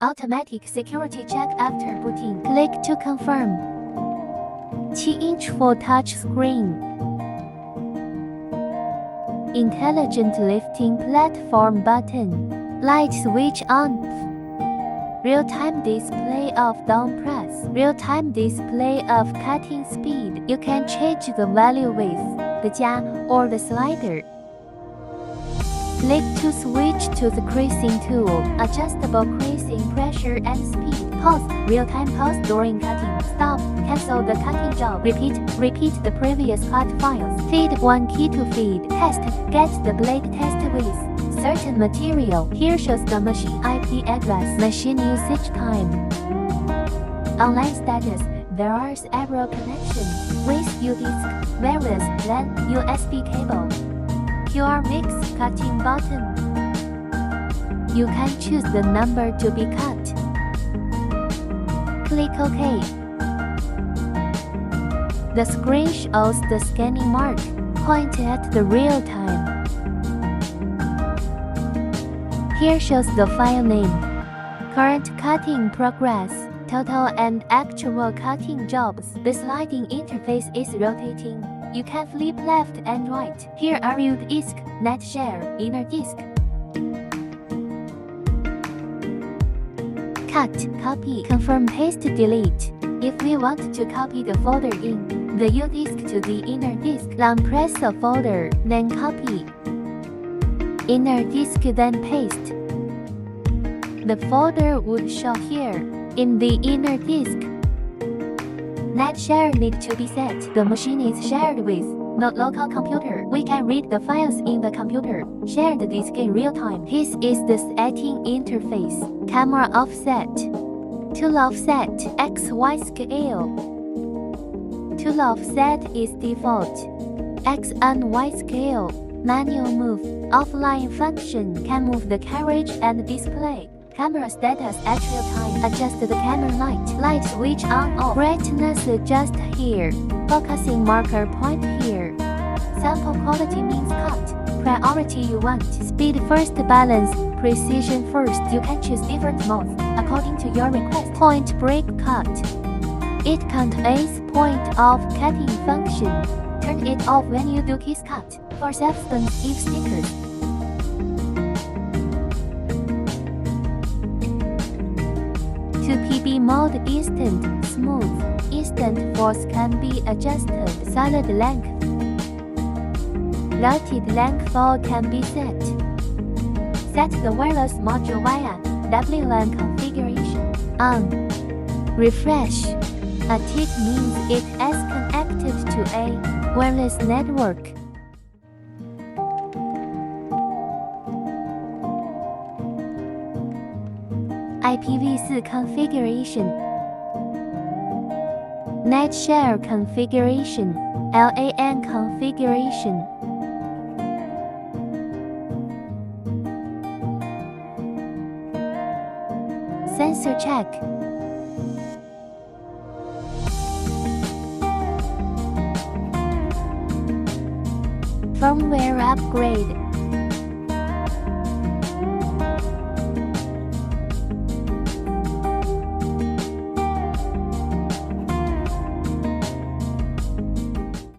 Automatic security check after booting. Click to confirm. 7-inch full touch screen. Intelligent lifting platform button. Light switch on. Real-time display of down press. Real-time display of cutting speed. You can change the value with the加 or the slider. Click to switch to the creasing tool. Adjustable creasing pressure and speed. Pause. Real-time pause during cutting. Stop. Cancel the cutting job. Repeat the previous cut files. Feed 1 key to feed. Test. Get the blade test with certain material. Here shows the machine IP address. Machine usage time. Online status. There are several connections with U-disk, wireless LAN, USB cable. QR mix cutting button. You can choose the number to be cut. Click OK. The screen shows the scanning mark. Point at the real time. Here shows the file name. Current cutting progress. Total and actual cutting jobs. The sliding interface is rotating. You can flip left and right. Here are U-disk, net share, inner disk. Cut, copy, confirm, paste, delete. If we want to copy the folder in the U-disk to the inner disk, long press a folder, then copy. Inner disk, then paste. The folder would show here, in the inner disk. Net share need to be set. The machine is shared with the local computer. We can read the files in the computer. Share the disk in real time. This is the setting interface. Camera offset. Tool offset. XY scale. Tool offset is default. X and Y scale. Manual move. Offline function can move the carriage and display. Camera status at real time. Adjust the camera light. Light switch on off. Brightness adjust here. Focusing marker point here. Sample quality means cut. Priority you want. Speed first, balance, precision first. You can choose different modes according to your request. Point break cut. It contains point of cutting function. Turn it off when you do kiss cut. For self-sensitive stickers. 2PB mode instant, smooth. Instant force can be adjusted. Solid length. Routed length all can be set. Set the wireless module via WLAN configuration. On. Refresh. A tick means it is connected to a wireless network. IPv4 configuration. Net share configuration. LAN configuration. Sensor check. Firmware upgrade.